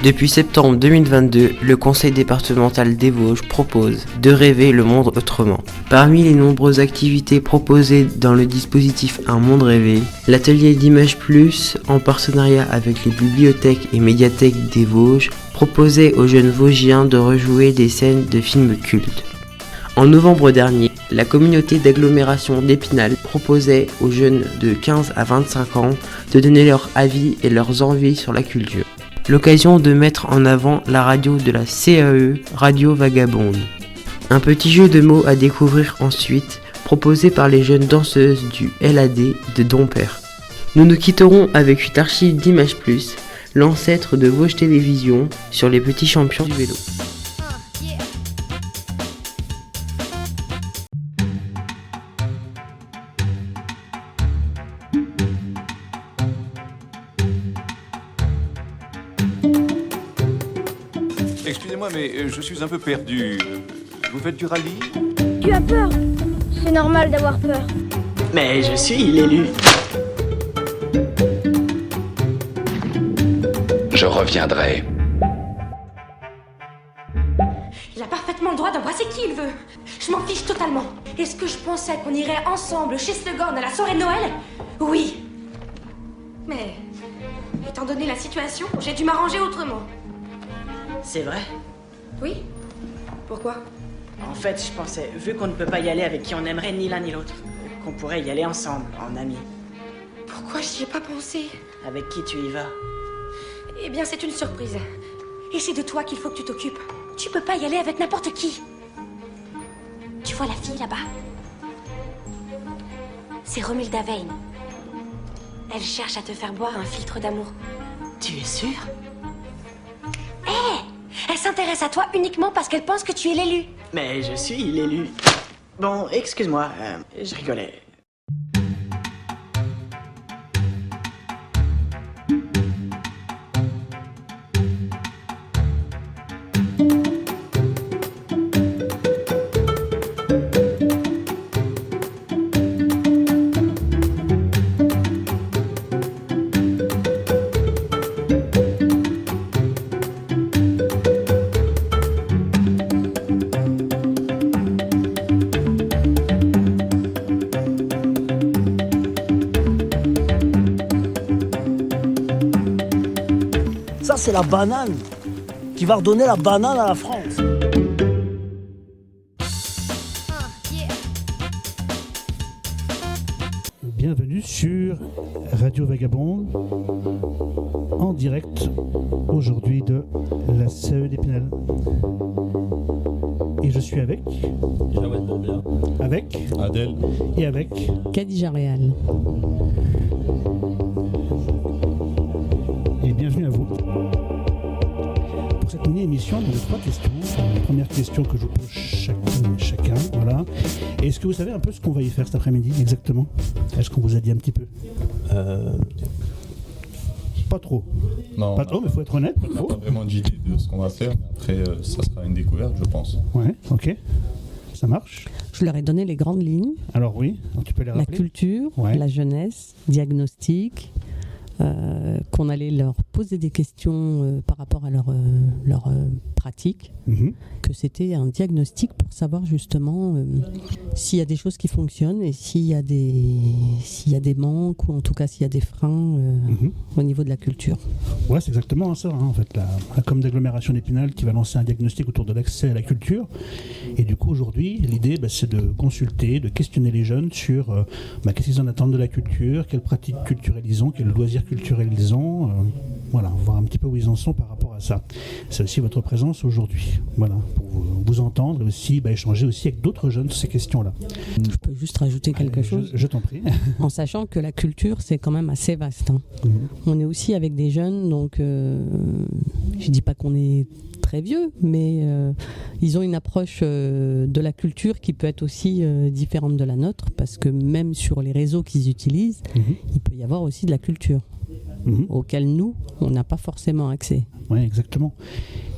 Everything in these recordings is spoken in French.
Depuis septembre 2022, le conseil départemental des Vosges propose de rêver le monde autrement. Parmi les nombreuses activités proposées dans le dispositif Un monde rêvé, l'atelier d'Image Plus, en partenariat avec les bibliothèques et médiathèques des Vosges, proposait aux jeunes Vosgiens de rejouer des scènes de films cultes. En novembre dernier, la communauté d'agglomération d'Épinal proposait aux jeunes de 15 à 25 ans de donner leur avis et leurs envies sur la culture. L'occasion de mettre en avant la radio de la CAE, Radio Vagabonde. Un petit jeu de mots à découvrir ensuite, proposé par les jeunes danseuses du LAD de Dompère. Nous nous quitterons avec une archive d'Image Plus, l'ancêtre de Vosges Télévision, sur les petits champions du vélo. Excusez-moi, mais je suis un peu perdu. Vous faites du rallye ? Tu as peur? C'est normal d'avoir peur. Mais je suis l'élu. Je reviendrai. Il a parfaitement le droit d'embrasser qui il veut. Je m'en fiche totalement. Est-ce que je pensais qu'on irait ensemble chez Slughorn à la soirée de Noël? Oui. Mais, étant donné la situation, j'ai dû m'arranger autrement. C'est vrai? Oui? Pourquoi? En fait, je pensais, vu qu'on ne peut pas y aller avec qui on aimerait ni l'un ni l'autre, qu'on pourrait y aller ensemble, en amis. Pourquoi j'y ai pas pensé? Avec qui tu y vas? Eh bien, c'est une surprise. Et c'est de toi qu'il faut que tu t'occupes. Tu peux pas y aller avec n'importe qui. Tu vois la fille là-bas? C'est Romilda Vane. Elle cherche à te faire boire un filtre d'amour. Tu es sûr? Elle s'intéresse à toi uniquement parce qu'elle pense que tu es l'élu. Mais je suis l'élu. Bon, excuse-moi, je rigolais. Ça, c'est la banane qui va redonner la banane à la France. Bienvenue sur Radio Vagabonde, en direct aujourd'hui de la CAE d'Épinal. Et je suis avec Adèle et avec Khadija Réal. Et bienvenue à vous pour cette mini-émission de 3 questions. La première question que je vous pose chacun, voilà. Est-ce que vous savez un peu ce qu'on va y faire cet après-midi exactement? Est-ce qu'on vous a dit un petit peu? Pas trop. Non, pas trop, mais il faut être honnête. On n'a pas vraiment d'idée de ce qu'on va faire, mais après ça sera une découverte, je pense. Ouais, ok. Ça marche. Je leur ai donné les grandes lignes. Alors oui, tu peux les rappeler. La culture, ouais. La jeunesse, diagnostic, qu'on allait leur poser des questions par rapport à leur pratique, que c'était un diagnostic pour savoir justement s'il y a des choses qui fonctionnent et s'il y a des manques ou en tout cas s'il y a des freins au niveau de la culture. Ouais, c'est exactement ça, en fait, la com d'agglomération d'Épinal qui va lancer un diagnostic autour de l'accès à la culture. Et du coup, aujourd'hui, l'idée, c'est de consulter, de questionner les jeunes sur qu'est-ce qu'ils en attendent de la culture, quelles pratiques culturelles ils ont, quels loisirs culturels ils ont, voilà, voir un petit peu où ils en sont par rapport à ça. C'est aussi votre présence aujourd'hui, voilà, pour vous entendre et aussi échanger aussi avec d'autres jeunes sur ces questions-là. Je peux juste rajouter quelque chose. Je t'en prie. En sachant que la culture, c'est quand même assez vaste. On est aussi avec des jeunes, donc je dis pas qu'on est très vieux, mais ils ont une approche de la culture qui peut être aussi différente de la nôtre, parce que même sur les réseaux qu'ils utilisent, il peut y avoir aussi de la culture. auxquelles nous, on n'a pas forcément accès. Oui, exactement.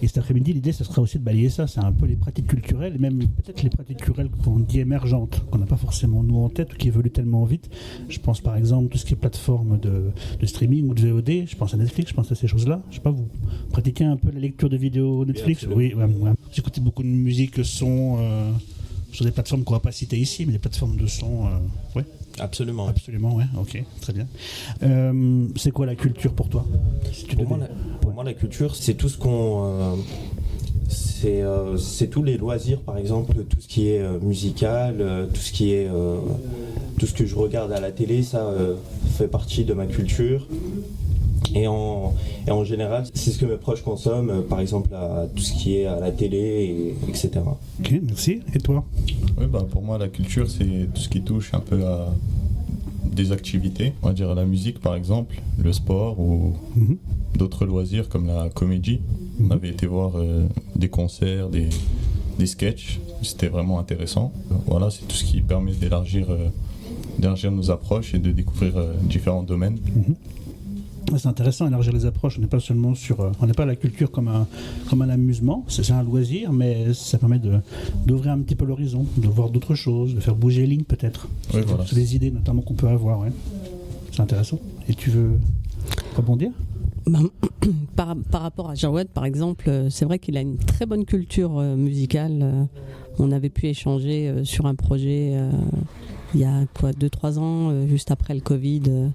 Et cet après-midi, l'idée, ce sera aussi de balayer ça. C'est un peu les pratiques culturelles, et même peut-être les pratiques culturelles qu'on dit émergentes, qu'on n'a pas forcément nous en tête ou qui évoluent tellement vite. Je pense par exemple tout ce qui est plateforme de streaming ou de VOD. Je pense à Netflix, je pense à ces choses-là. Je sais pas, vous pratiquez un peu la lecture de vidéos Netflix? Oui, ouais. J'écoutais beaucoup de musique, son, sur des plateformes qu'on va pas citer ici, mais des plateformes de son, ouais. Absolument. Absolument, ouais, ok, très bien. C'est quoi la culture pour toi? Pour moi, la culture, c'est tout ce qu'on... c'est tous les loisirs, par exemple, tout ce qui est musical, tout ce qui est... tout ce que je regarde à la télé, ça fait partie de ma culture. Et en général, c'est ce que mes proches consomment, par exemple tout ce qui est à la télé, etc. Ok, merci. Et toi? Oui, pour moi, la culture, c'est tout ce qui touche un peu à des activités. On va dire la musique, par exemple, le sport ou d'autres loisirs comme la comédie. On avait été voir des concerts, des sketchs. C'était vraiment intéressant. Voilà, c'est tout ce qui permet d'élargir nos approches et de découvrir différents domaines. C'est intéressant d'élargir les approches. On n'est pas seulement on n'est pas la culture comme un amusement. C'est un loisir, mais ça permet d'ouvrir un petit peu l'horizon, de voir d'autres choses, de faire bouger les lignes peut-être. Oui, voilà. C'est des idées notamment qu'on peut avoir. Ouais. C'est intéressant. Et tu veux rebondir? Par rapport à Jawed, par exemple, c'est vrai qu'il a une très bonne culture musicale. On avait pu échanger sur un projet il y a 2-3 ans, juste après le Covid.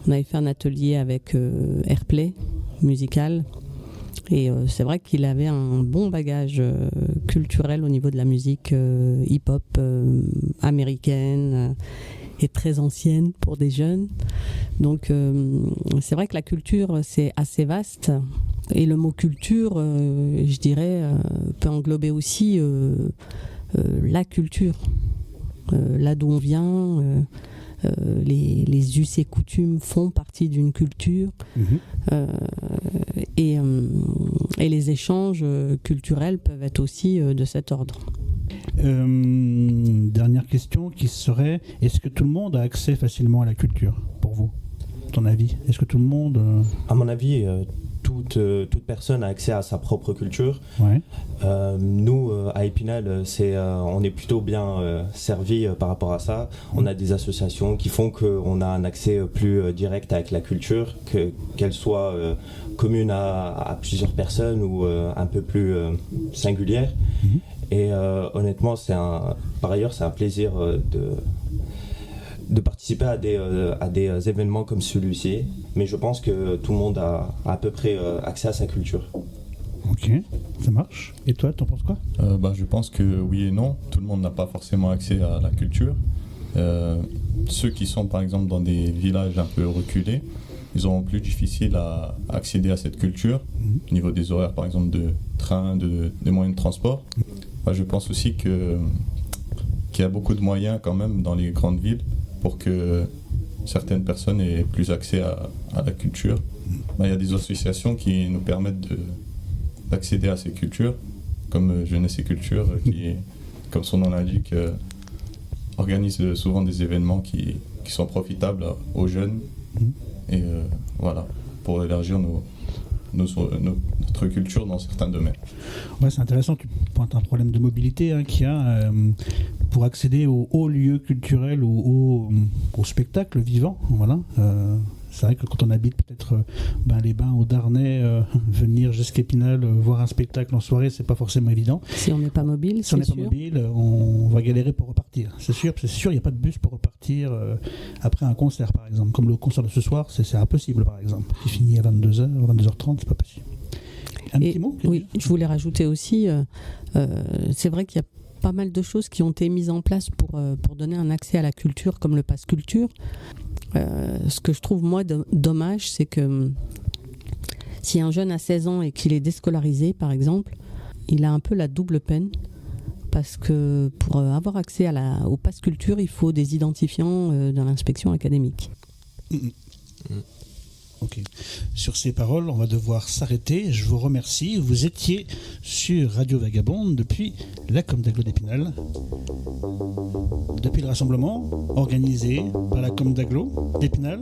On avait fait un atelier avec Airplay musical et c'est vrai qu'il avait un bon bagage culturel au niveau de la musique hip-hop américaine et très ancienne pour des jeunes. Donc c'est vrai que la culture, c'est assez vaste. Et le mot culture, je dirais, peut englober aussi la culture, là d'où on vient. Les us et coutumes font partie d'une culture et les échanges culturels peuvent être aussi de cet ordre. Dernière question qui serait, est-ce que tout le monde a accès facilement à la culture, pour vous? Ton avis? Est-ce que tout le monde... À mon avis, toute personne a accès à sa propre culture. Ouais. Nous, à Épinal, on est plutôt bien servi par rapport à ça. On a des associations qui font qu'on a un accès plus direct avec la culture, qu'elle soit commune à plusieurs personnes ou un peu plus singulière. Et honnêtement, par ailleurs, c'est un plaisir de participer à des événements comme celui-ci, mais je pense que tout le monde a à peu près accès à sa culture. Ok, ça marche. Et toi, t'en penses quoi? Je pense que oui et non. Tout le monde n'a pas forcément accès à la culture. Ceux qui sont par exemple dans des villages un peu reculés, ils auront plus difficile à accéder à cette culture, au niveau des horaires par exemple de train, des moyens de transport. Je pense aussi qu'il y a beaucoup de moyens quand même dans les grandes villes pour que certaines personnes aient plus accès à la culture. Il y a des associations qui nous permettent d'accéder à ces cultures, comme Jeunesse et Culture, qui, comme son nom l'indique, organise souvent des événements qui sont profitables aux jeunes. Et voilà, pour élargir notre culture dans certains domaines. Ouais, c'est intéressant, tu pointes un problème de mobilité qu'il y a pour accéder aux hauts lieux culturels ou au spectacle vivant. Voilà. C'est vrai que quand on habite peut-être les Bains au Darnay, venir jusqu'à Épinal, voir un spectacle en soirée, c'est pas forcément évident. Si on n'est pas mobile, si on n'est pas mobile, on va galérer pour repartir. C'est sûr, il n'y a pas de bus pour repartir après un concert, par exemple. Comme le concert de ce soir, c'est impossible, par exemple. Il finit à 22h, 22h30, c'est pas possible. Un petit mot? Oui, je voulais rajouter aussi, c'est vrai qu'il y a pas mal de choses qui ont été mises en place pour donner un accès à la culture, comme le pass culture. Ce que je trouve moi dommage, c'est que si un jeune a 16 ans et qu'il est déscolarisé, par exemple, il a un peu la double peine, parce que pour avoir accès au pass culture, il faut des identifiants de l'inspection académique. Ok. Sur ces paroles, on va devoir s'arrêter. Je vous remercie. Vous étiez sur Radio Vagabonde depuis la Com d'Aglo d'Épinal. depuis le rassemblement organisé par la com d'Aglo, d'Épinal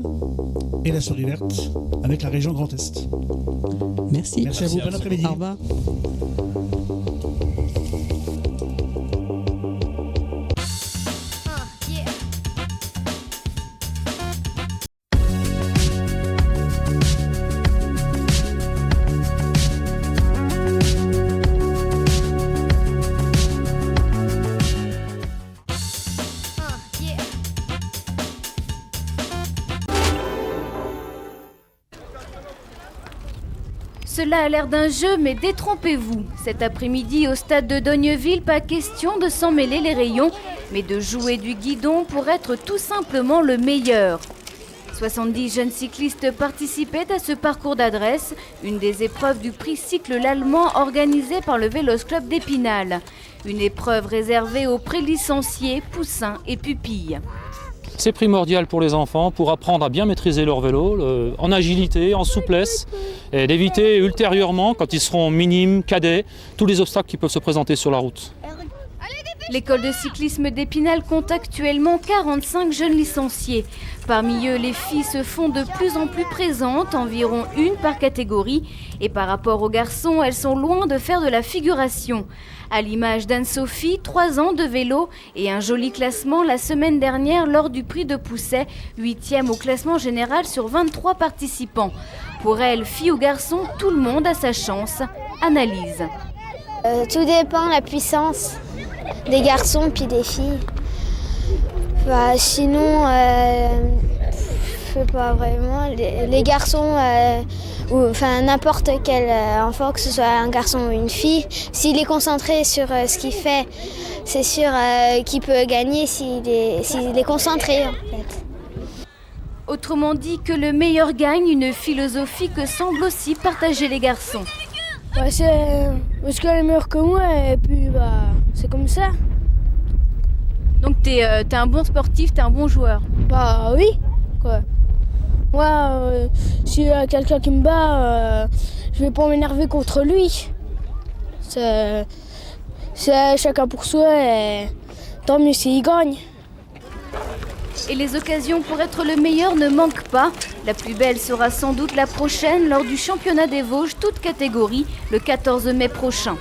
et la Souris Verte avec la région Grand Est. Merci. Merci à vous, bon après-midi. Au revoir. Cela a l'air d'un jeu, mais détrompez-vous. Cet après-midi, au stade de Dogneville, pas question de s'en mêler les rayons, mais de jouer du guidon pour être tout simplement le meilleur. 70 jeunes cyclistes participaient à ce parcours d'adresse, une des épreuves du prix Cycle l'Allemand organisé par le Vélos Club d'Épinal. Une épreuve réservée aux prélicenciés, poussins et pupilles. C'est primordial pour les enfants pour apprendre à bien maîtriser leur vélo, en agilité, en souplesse, et d'éviter ultérieurement, quand ils seront minimes, cadets, tous les obstacles qui peuvent se présenter sur la route. L'école de cyclisme d'Épinal compte actuellement 45 jeunes licenciés. Parmi eux, les filles se font de plus en plus présentes, environ une par catégorie. Et par rapport aux garçons, elles sont loin de faire de la figuration. À l'image d'Anne-Sophie, 3 ans de vélo et un joli classement la semaine dernière lors du prix de Pousset, 8e au classement général sur 23 participants. Pour elle, fille ou garçon, tout le monde a sa chance. Analyse. Tout dépend de la puissance des garçons puis des filles. Sinon, je sais pas vraiment. Les garçons, n'importe quel enfant, que ce soit un garçon ou une fille, s'il est concentré sur ce qu'il fait, c'est sûr qu'il peut gagner s'il est concentré en fait. Autrement dit, que le meilleur gagne, une philosophie que semblent aussi partager les garçons. C'est parce qu'elle est meilleure que moi et puis c'est comme ça. Donc t'es un bon sportif, t'es un bon joueur. Bah oui, quoi. Moi, s'il y a quelqu'un qui me bat, je vais pas m'énerver contre lui. C'est chacun pour soi et tant mieux s'il gagne. Et les occasions pour être le meilleur ne manquent pas. La plus belle sera sans doute la prochaine lors du championnat des Vosges, toute catégorie, le 14 mai prochain.